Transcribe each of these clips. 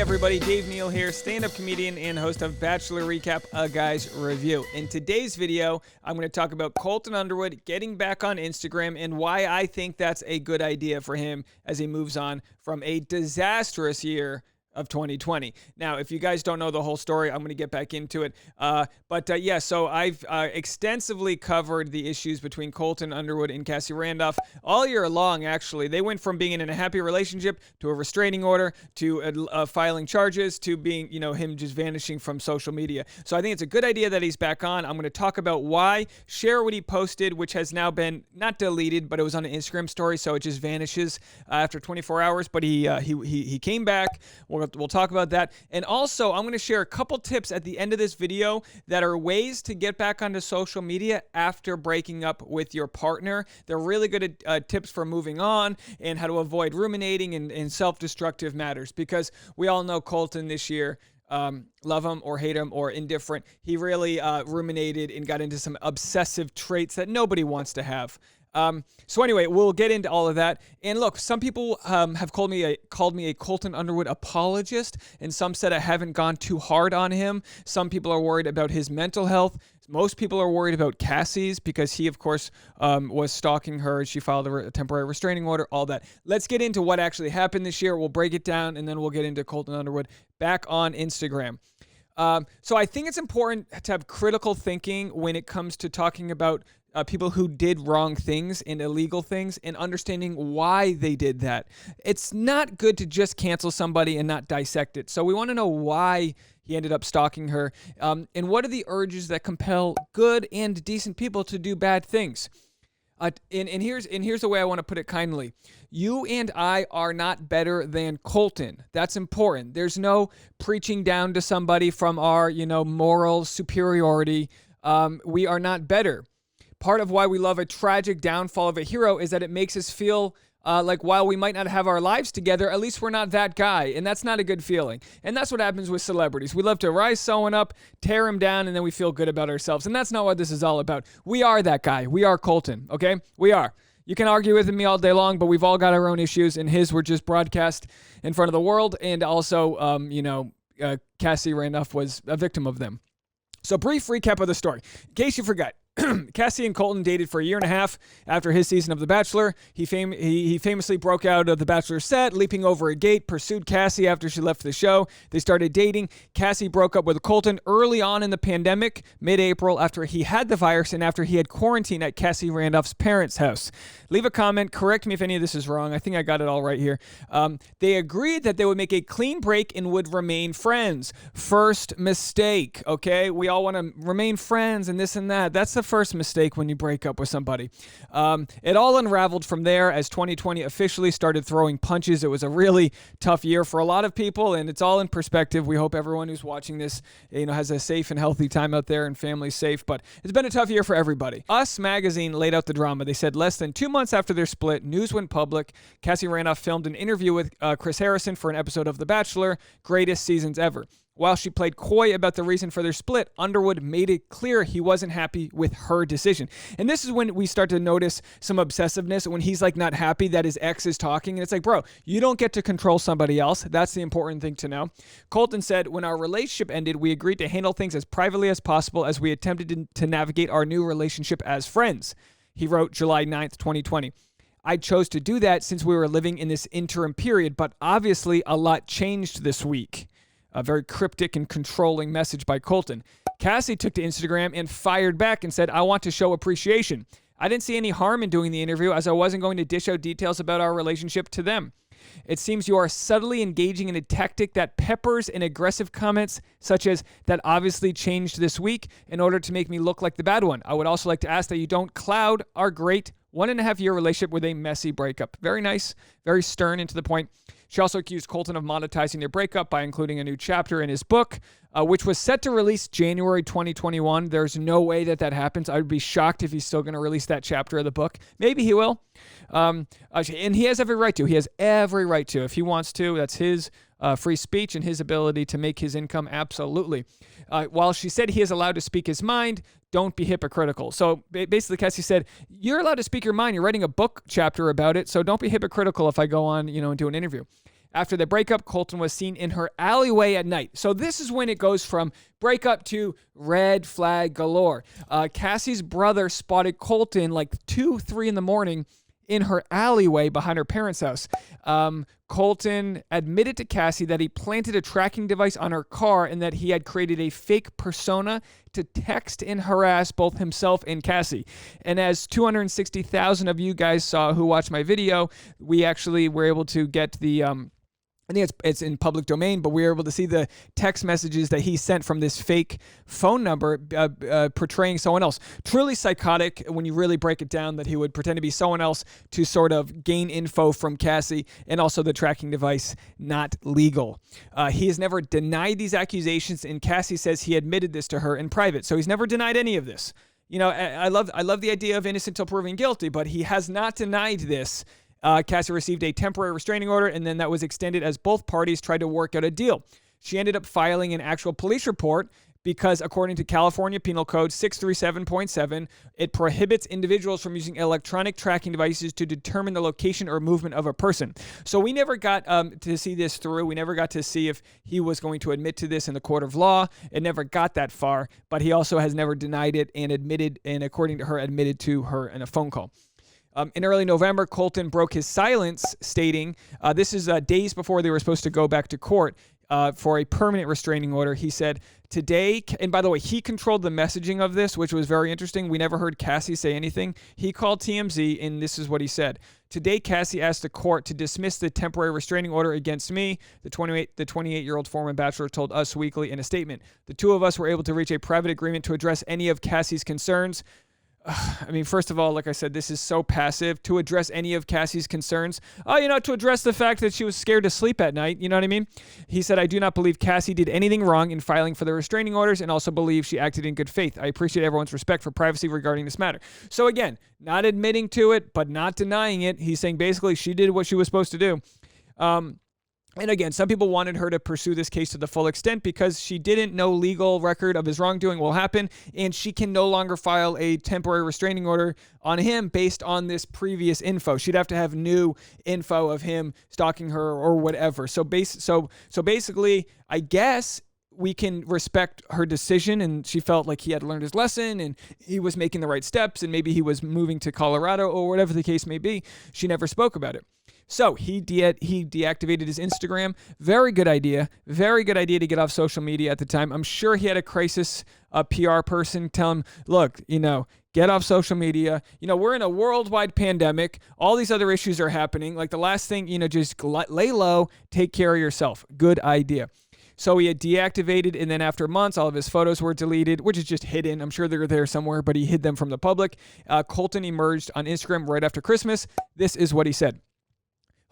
everybody, Dave Neal here, stand-up comedian and host of Bachelor Recap, a Guy's Review. In today's video, I'm going to talk about Colton Underwood getting back on Instagram and why I think that's a good idea for him as he moves on from a disastrous year of 2020. Now, if you guys don't know the whole story, I'm going to get back into it. So I've extensively covered the issues between Colton Underwood and Cassie Randolph all year long, actually. They went from being in a happy relationship to a restraining order to filing charges to being, him just vanishing from social media. So I think it's a good idea that he's back on. I'm going to talk about why, share what he posted, which has now been not deleted, but it was on an Instagram story, so it just vanishes after 24 hours. But he came back. We'll talk about that. And also, I'm going to share a couple tips at the end of this video that are ways to get back onto social media after breaking up with your partner. They're really good tips for moving on and how to avoid ruminating and self-destructive matters, because we all know Colton this year, love him or hate him or indifferent, he really ruminated and got into some obsessive traits that nobody wants to have. So anyway, we'll get into all of that. And look, some people have called me a Colton Underwood apologist, and some said I haven't gone too hard on him. Some people are worried about his mental health. Most people are worried about Cassie's because he, of course, was stalking her. She filed a temporary restraining order, all that. Let's get into what actually happened this year. We'll break it down, and then we'll get into Colton Underwood back on Instagram. So I think it's important to have critical thinking when it comes to talking about people who did wrong things and illegal things and understanding why they did that. It's not good to just cancel somebody and not dissect it. So we want to know why he ended up stalking her, and what are the urges that compel good and decent people to do bad things. And here's the way I want to put it kindly. You and I are not better than Colton. That's important. There's no preaching down to somebody from our, moral superiority. We are not better. Part of why we love a tragic downfall of a hero is that it makes us feel like while we might not have our lives together, at least we're not that guy. And that's not a good feeling. And that's what happens with celebrities. We love to rise someone up, tear him down, and then we feel good about ourselves. And that's not what this is all about. We are that guy. We are Colton, okay? We are. You can argue with me all day long, but we've all got our own issues, and his were just broadcast in front of the world. And also, Cassie Randolph was a victim of them. So brief recap of the story. In case you forgot, Cassie and Colton dated for a year and a half after his season of The Bachelor. He famously broke out of The Bachelor set, leaping over a gate, pursued Cassie after she left the show. They started dating. Cassie broke up with Colton early on in the pandemic, mid-April, after he had the virus and after he had quarantined at Cassie Randolph's parents' house. Leave a comment. Correct me if any of this is wrong. I think I got it all right here. They agreed that they would make a clean break and would remain friends. First mistake, okay? We all want to remain friends and this and that. That's the first mistake when you break up with somebody. It all unraveled from there as 2020 officially started throwing punches. It was a really tough year for a lot of people, and it's all in perspective. We hope everyone who's watching this, has a safe and healthy time out there and family's safe, but it's been a tough year for everybody. Us Magazine laid out the drama. They said less than 2 months after their split, news went public. Cassie Randolph filmed an interview with Chris Harrison for an episode of The Bachelor, greatest seasons ever. While she played coy about the reason for their split, Underwood made it clear he wasn't happy with her decision. And this is when we start to notice some obsessiveness, when he's not happy that his ex is talking. And it's like, bro, you don't get to control somebody else. That's the important thing to know. Colton said, when our relationship ended, we agreed to handle things as privately as possible as we attempted to navigate our new relationship as friends. He wrote July 9th, 2020. I chose to do that since we were living in this interim period, but obviously a lot changed this week. A very cryptic and controlling message by Colton. Cassie took to Instagram and fired back and said, I want to show appreciation. I didn't see any harm in doing the interview as I wasn't going to dish out details about our relationship to them. It seems you are subtly engaging in a tactic that peppers in aggressive comments such as that obviously changed this week in order to make me look like the bad one. I would also like to ask that you don't cloud our great 1.5-year relationship with a messy breakup. Very nice, very stern and to the point. She also accused Colton of monetizing their breakup by including a new chapter in his book, which was set to release January 2021. There's no way that happens. I would be shocked if he's still going to release that chapter of the book. Maybe he will. And he has every right to. He has every right to. If he wants to, that's his free speech and his ability to make his income, absolutely. While she said he is allowed to speak his mind, don't be hypocritical. So basically, Cassie said, you're allowed to speak your mind. You're writing a book chapter about it, so don't be hypocritical if I go on, and do an interview. After the breakup, Colton was seen in her alleyway at night. So this is when it goes from breakup to red flag galore. Cassie's brother spotted Colton like 2, 3 in the morning in her alleyway behind her parents' house. Colton admitted to Cassie that he planted a tracking device on her car and that he had created a fake persona to text and harass both himself and Cassie. And as 260,000 of you guys saw who watched my video, we actually were able to get the I think it's in public domain, but we were able to see the text messages that he sent from this fake phone number portraying someone else. Truly psychotic when you really break it down, that he would pretend to be someone else to sort of gain info from Cassie, and also the tracking device not legal. He has never denied these accusations, and Cassie says he admitted this to her in private. So he's never denied any of this. You know, I love the idea of innocent until proven guilty, but he has not denied this. Cassie received a temporary restraining order, and then that was extended as both parties tried to work out a deal. She ended up filing an actual police report because, according to California Penal Code 637.7, it prohibits individuals from using electronic tracking devices to determine the location or movement of a person. So we never got to see this through. We never got to see if he was going to admit to this in the court of law. It never got that far, but he also has never denied it and admitted, and according to her, admitted to her in a phone call. In early November, Colton broke his silence, stating, this is days before they were supposed to go back to court for a permanent restraining order. He said, today, and by the way, he controlled the messaging of this, which was very interesting. We never heard Cassie say anything. He called TMZ, and this is what he said. Today, Cassie asked the court to dismiss the temporary restraining order against me, the 28-year-old former Bachelor told Us Weekly in a statement. The two of us were able to reach a private agreement to address any of Cassie's concerns. I mean, first of all, like I said, this is so passive. To address any of Cassie's concerns. To address the fact that she was scared to sleep at night. You know what I mean? He said, I do not believe Cassie did anything wrong in filing for the restraining orders, and also believe she acted in good faith. I appreciate everyone's respect for privacy regarding this matter. So again, not admitting to it, but not denying it. He's saying basically she did what she was supposed to do. And again, some people wanted her to pursue this case to the full extent because she didn't know legal record of his wrongdoing will happen, and she can no longer file a temporary restraining order on him based on this previous info. She'd have to have new info of him stalking her or whatever. So basically, I guess we can respect her decision, and she felt like he had learned his lesson and he was making the right steps, and maybe he was moving to Colorado or whatever the case may be. She never spoke about it. So he deactivated his Instagram. Very good idea. Very good idea to get off social media at the time. I'm sure he had a crisis PR person tell him, look, get off social media. We're in a worldwide pandemic. All these other issues are happening. Like the last thing, just lay low, take care of yourself. Good idea. So he had deactivated, and then after months, all of his photos were deleted, which is just hidden. I'm sure they're there somewhere, but he hid them from the public. Colton emerged on Instagram right after Christmas. This is what he said.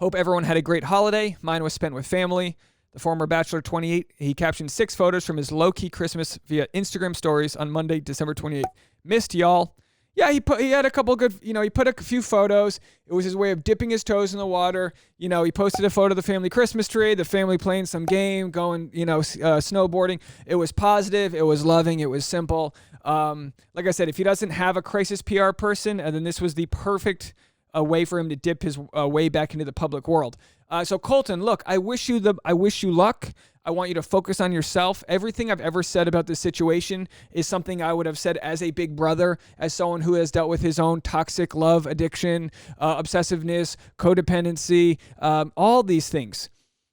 Hope everyone had a great holiday. Mine was spent with family. The former Bachelor 28, he captioned 6 photos from his low-key Christmas via Instagram stories on Monday, December 28th. Missed y'all. Yeah, he had a couple good, he put a few photos. It was his way of dipping his toes in the water. He posted a photo of the family Christmas tree, the family playing some game, going, snowboarding. It was positive. It was loving. It was simple. Like I said, if he doesn't have a crisis PR person, then this was the perfect a way for him to dip his way back into the public world. So Colton, look, I wish you luck. I want you to focus on yourself. Everything I've ever said about this situation is something I would have said as a big brother, as someone who has dealt with his own toxic love addiction, obsessiveness, codependency, all these things.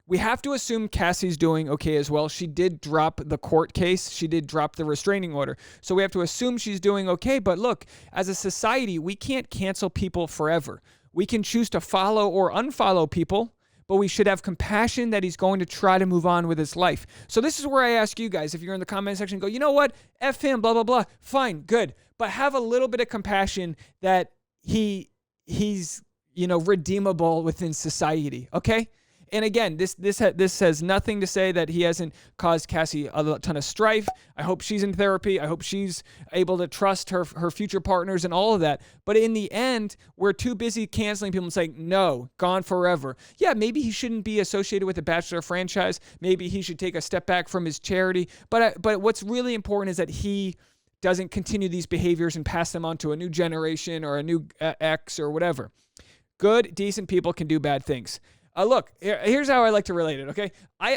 We have to assume Cassie's doing okay as well. She did drop the court case. She did drop the restraining order. So we have to assume she's doing okay. But look, as a society, we can't cancel people forever. We can choose to follow or unfollow people, but we should have compassion that he's going to try to move on with his life. So this is where I ask you guys, if you're in the comment section, go, you know what? F him, blah, blah, blah. Fine, good. But have a little bit of compassion that he's, redeemable within society, okay? And again, this has nothing to say that he hasn't caused Cassie a ton of strife. I hope she's in therapy. I hope she's able to trust her future partners and all of that. But in the end, we're too busy canceling people and saying, no, gone forever. Yeah, maybe he shouldn't be associated with the Bachelor franchise. Maybe he should take a step back from his charity. But what's really important is that he doesn't continue these behaviors and pass them on to a new generation or a new ex or whatever. Good, decent people can do bad things. Look, here's how I like to relate it, okay?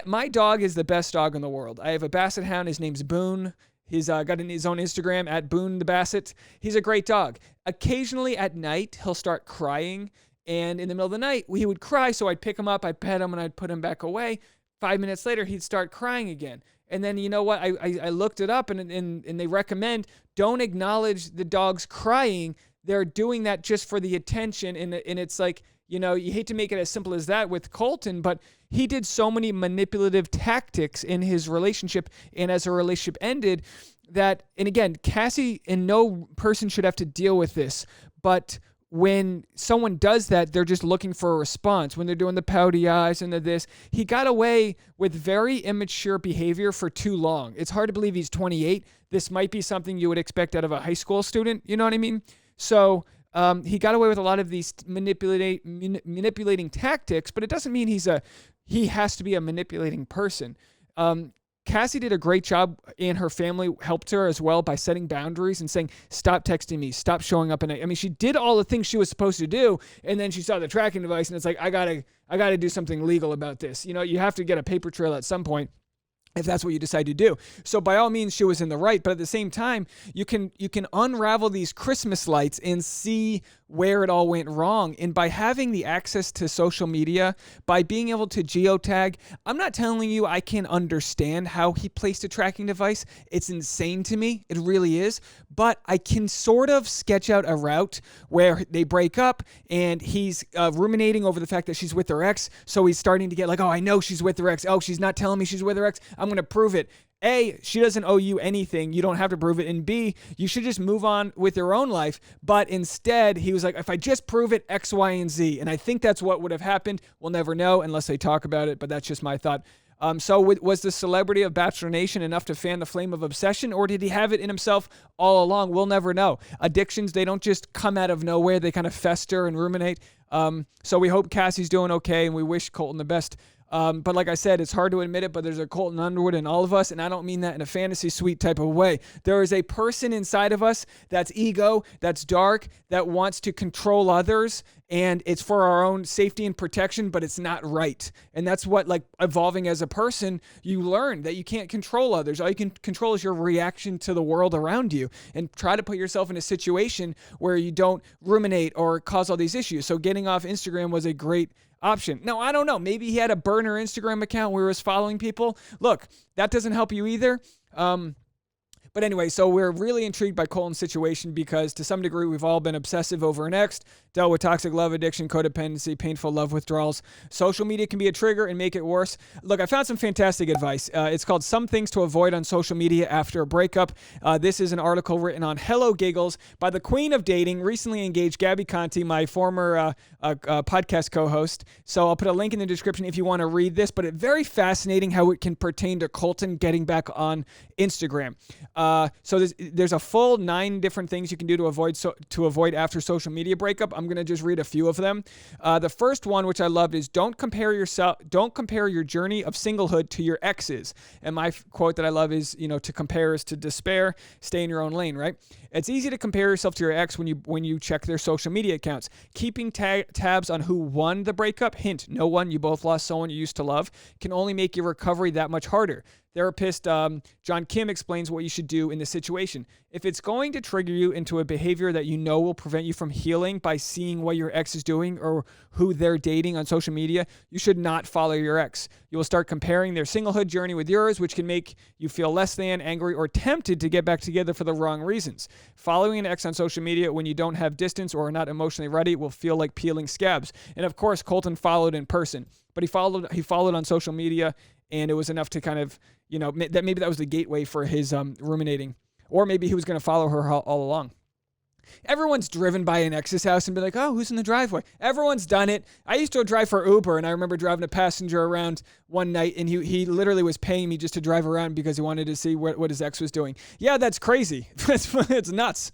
My dog is the best dog in the world. I have a Basset Hound. His name's Boone. He's got his own Instagram, at Boone the Basset. He's a great dog. Occasionally at night, he'll start crying. And in the middle of the night, he would cry, so I'd pick him up, I'd pet him, and I'd put him back away. 5 minutes later, he'd start crying again. And then, you know what? I looked it up, and they recommend don't acknowledge the dog's crying. They're doing that just for the attention. And it's like, you know, you hate to make it as simple as that with Colton, but he did so many manipulative tactics in his relationship and as a relationship ended that, and again, Cassie and no person should have to deal with this, but when someone does that, they're just looking for a response. When they're doing the pouty eyes and the this, he got away with very immature behavior for too long. It's hard to believe he's 28. This might be something you would expect out of a high school student. You know what I mean? So he got away with a lot of these manipulating tactics, but it doesn't mean he has to be a manipulating person. Cassie did a great job, and her family helped her as well by setting boundaries and saying, stop texting me, stop showing up. I mean, she did all the things she was supposed to do, and then she saw the tracking device, and it's like, I gotta do something legal about this. You know, you have to get a paper trail at some point, if that's what you decide to do. So by all means, she was in the right, but at the same time, you can unravel these Christmas lights and see where it all went wrong. And by having the access to social media, by being able to geotag, I'm not telling you I can understand how he placed a tracking device. It's insane to me. It really is. But I can sort of sketch out a route where they break up and he's ruminating over the fact that she's with her ex. So he's starting to get like, oh, I know she's with her ex. Oh, she's not telling me she's with her ex. I'm going to prove it. A, she doesn't owe you anything. You don't have to prove it. And B, you should just move on with your own life. But instead, he was like, if I just prove it, X, Y, and Z. And I think that's what would have happened. We'll never know unless they talk about it. But that's just my thought. So was the celebrity of Bachelor Nation enough to fan the flame of obsession, or did he have it in himself all along? We'll never know. Addictions, they don't just come out of nowhere. They kind of fester and ruminate. So we hope Cassie's doing okay, and we wish Colton the best. But like I said, it's hard to admit it, but there's a Colton Underwood in all of us, and I don't mean that in a fantasy suite type of way. There is a person inside of us that's ego, that's dark, that wants to control others, and it's for our own safety and protection, but it's not right. And that's what, like, evolving as a person, you learn that you can't control others. All you can control is your reaction to the world around you, and try to put yourself in a situation where you don't ruminate or cause all these issues. So getting off Instagram was a great option. Now, I don't know. Maybe he had a burner Instagram account where he was following people. Look, that doesn't help you either. But anyway, so we're really intrigued by Colton's situation because to some degree we've all been obsessive over an ex, dealt with toxic love addiction, codependency, painful love withdrawals. Social media can be a trigger and make it worse. Look, I found some fantastic advice. It's called Some Things to Avoid on Social Media After a Breakup. This is an article written on Hello Giggles by the queen of dating, recently engaged Gabby Conti, my former podcast co-host. So I'll put a link in the description if you want to read this, but it's very fascinating how it can pertain to Colton getting back on Instagram. So there's a full 9 different things you can do to avoid after social media breakup. I'm going to just read a few of them. The first one, which I loved, is don't compare your journey of singlehood to your ex's. And my quote that I love is, to compare is to despair. Stay in your own lane, right? It's easy to compare yourself to your ex when you check their social media accounts. Keeping tabs on who won the breakup, hint, no one, you both lost someone you used to love, can only make your recovery that much harder. Therapist John Kim explains what you should do in this situation. If it's going to trigger you into a behavior that you know will prevent you from healing by seeing what your ex is doing or who they're dating on social media, you should not follow your ex. You will start comparing their singlehood journey with yours, which can make you feel less than, angry, or tempted to get back together for the wrong reasons. Following an ex on social media when you don't have distance or are not emotionally ready will feel like peeling scabs. And of course, Colton followed in person, but he followed on social media, and it was enough to kind of, that maybe that was the gateway for his ruminating. Or maybe he was going to follow her all along. Everyone's driven by an ex's house and be like, oh, who's in the driveway? Everyone's done it. I used to drive for Uber, and I remember driving a passenger around one night, and he literally was paying me just to drive around because he wanted to see what his ex was doing. Yeah, that's crazy. It's nuts.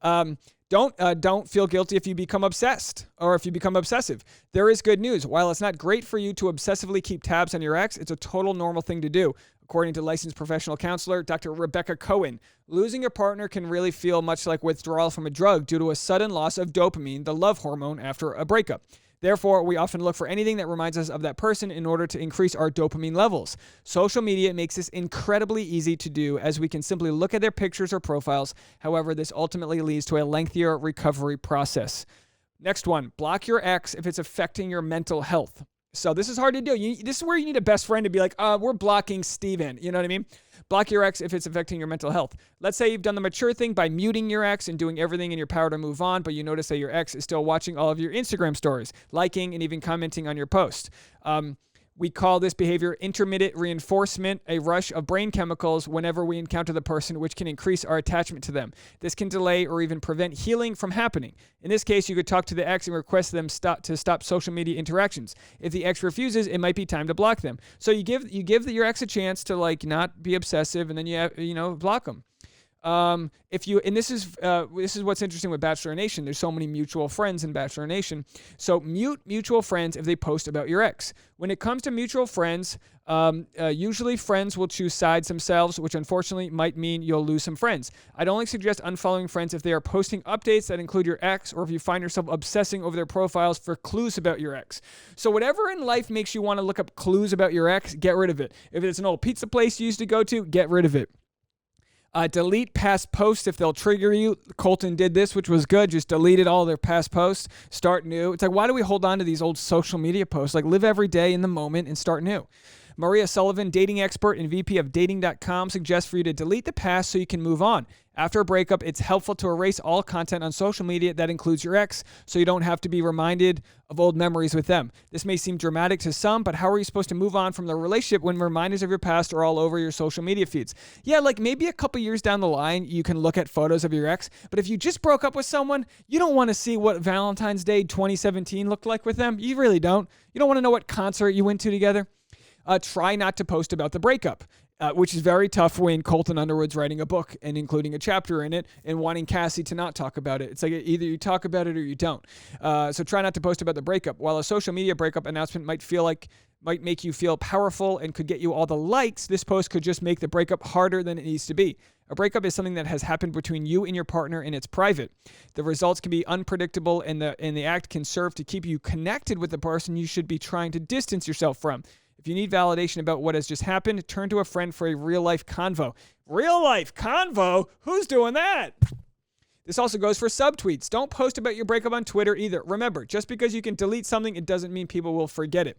Don't feel guilty if you become obsessed or if you become obsessive. There is good news. While it's not great for you to obsessively keep tabs on your ex, it's a total normal thing to do. According to licensed professional counselor Dr. Rebecca Cohen, losing your partner can really feel much like withdrawal from a drug due to a sudden loss of dopamine, the love hormone, after a breakup. Therefore, we often look for anything that reminds us of that person in order to increase our dopamine levels. Social media makes this incredibly easy to do, as we can simply look at their pictures or profiles. However, this ultimately leads to a lengthier recovery process. Next one, block your ex if it's affecting your mental health. So this is hard to do. This is where you need a best friend to be like, we're blocking Steven. You know what I mean? Block your ex if it's affecting your mental health. Let's say you've done the mature thing by muting your ex and doing everything in your power to move on, but you notice that your ex is still watching all of your Instagram stories, liking and even commenting on your post. We call this behavior intermittent reinforcement, a rush of brain chemicals whenever we encounter the person, which can increase our attachment to them. This can delay or even prevent healing from happening. In this case, you could talk to the ex and request them to stop social media interactions. If the ex refuses, it might be time to block them. So you give your ex a chance to not be obsessive, and then you block them. This is what's interesting with Bachelor Nation. There's so many mutual friends in Bachelor Nation. So mute mutual friends if they post about your ex. When it comes to mutual friends, usually friends will choose sides themselves, which unfortunately might mean you'll lose some friends. I'd only suggest unfollowing friends if they are posting updates that include your ex, or if you find yourself obsessing over their profiles for clues about your ex. So whatever in life makes you want to look up clues about your ex, get rid of it. If it's an old pizza place you used to go to, get rid of it. Delete past posts if they'll trigger you. Colton did this, which was good. Just deleted all their past posts. Start new. It's like, why do we hold on to these old social media posts? Live every day in the moment and start new. Maria Sullivan, dating expert and VP of dating.com, suggests for you to delete the past so you can move on. After a breakup, it's helpful to erase all content on social media that includes your ex, so you don't have to be reminded of old memories with them. This may seem dramatic to some, but how are you supposed to move on from the relationship when reminders of your past are all over your social media feeds? Yeah, maybe a couple years down the line, you can look at photos of your ex, but if you just broke up with someone, you don't want to see what Valentine's Day 2017 looked like with them. You really don't. You don't want to know what concert you went to together. Try not to post about the breakup, which is very tough when Colton Underwood's writing a book and including a chapter in it and wanting Cassie to not talk about it. It's like either you talk about it or you don't. So try not to post about the breakup. While a social media breakup announcement might make you feel powerful and could get you all the likes, this post could just make the breakup harder than it needs to be. A breakup is something that has happened between you and your partner, and it's private. The results can be unpredictable, and the act can serve to keep you connected with the person you should be trying to distance yourself from. If you need validation about what has just happened, turn to a friend for a real-life convo. Real-life convo? Who's doing that? This also goes for subtweets. Don't post about your breakup on Twitter either. Remember, just because you can delete something, it doesn't mean people will forget it.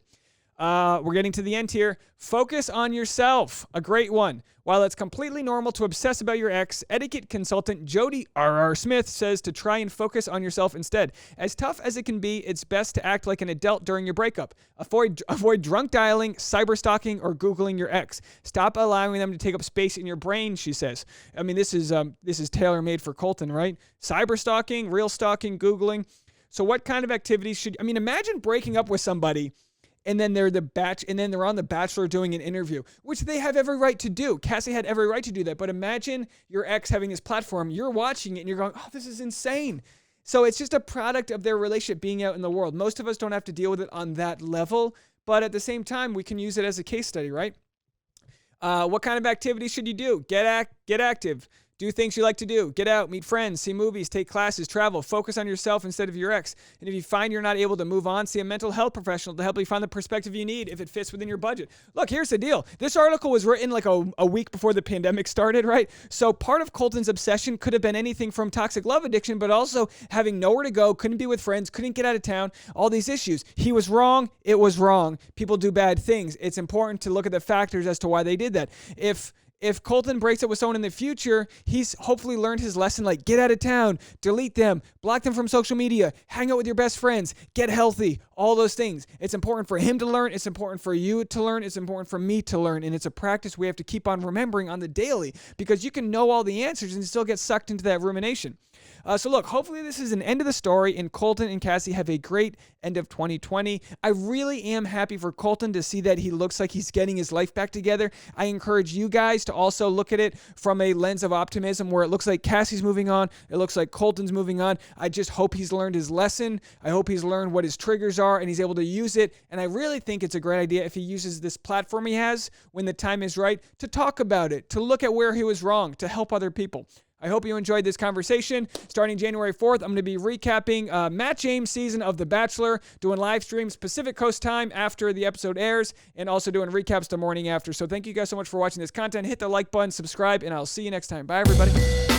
We're getting to the end here. Focus on yourself. A great one. While it's completely normal to obsess about your ex, etiquette consultant Jody R.R. Smith says to try and focus on yourself instead. As tough as it can be, it's best to act like an adult during your breakup. Avoid drunk dialing, cyber stalking, or Googling your ex. Stop allowing them to take up space in your brain, she says. I mean, this is tailor-made for Colton, right? Cyber stalking, real stalking, Googling. So what kind of activities imagine breaking up with somebody and then they're on The Bachelor doing an interview, which they have every right to do. Cassie had every right to do that. But imagine your ex having this platform. You're watching it and you're going, oh, this is insane. So it's just a product of their relationship being out in the world. Most of us don't have to deal with it on that level. But at the same time, we can use it as a case study, right? What kind of activities should you do? Get active. Do things you like to do. Get out, meet friends, see movies, take classes, travel. Focus on yourself instead of your ex. And if you find you're not able to move on, see a mental health professional to help you find the perspective you need if it fits within your budget. Look, here's the deal. This article was written a week before the pandemic started, right? So part of Colton's obsession could have been anything from toxic love addiction, but also having nowhere to go, couldn't be with friends, couldn't get out of town, all these issues. He was wrong. It was wrong. People do bad things. It's important to look at the factors as to why they did that. If Colton breaks up with someone in the future, he's hopefully learned his lesson, like get out of town, delete them, block them from social media, hang out with your best friends, get healthy, all those things. It's important for him to learn. It's important for you to learn. It's important for me to learn. And it's a practice we have to keep on remembering on the daily, because you can know all the answers and still get sucked into that rumination. So look, hopefully this is an end of the story, and Colton and Cassie have a great end of 2020. I really am happy for Colton to see that he looks like he's getting his life back together. I encourage you guys to also look at it from a lens of optimism, where it looks like Cassie's moving on. It looks like Colton's moving on. I just hope he's learned his lesson. I hope he's learned what his triggers are and he's able to use it. And I really think it's a great idea if he uses this platform he has when the time is right to talk about it, to look at where he was wrong, to help other people. I hope you enjoyed this conversation. Starting January 4th, I'm going to be recapping Matt James' season of The Bachelor, doing live streams Pacific Coast time after the episode airs, and also doing recaps the morning after. So thank you guys so much for watching this content. Hit the like button, subscribe, and I'll see you next time. Bye, everybody.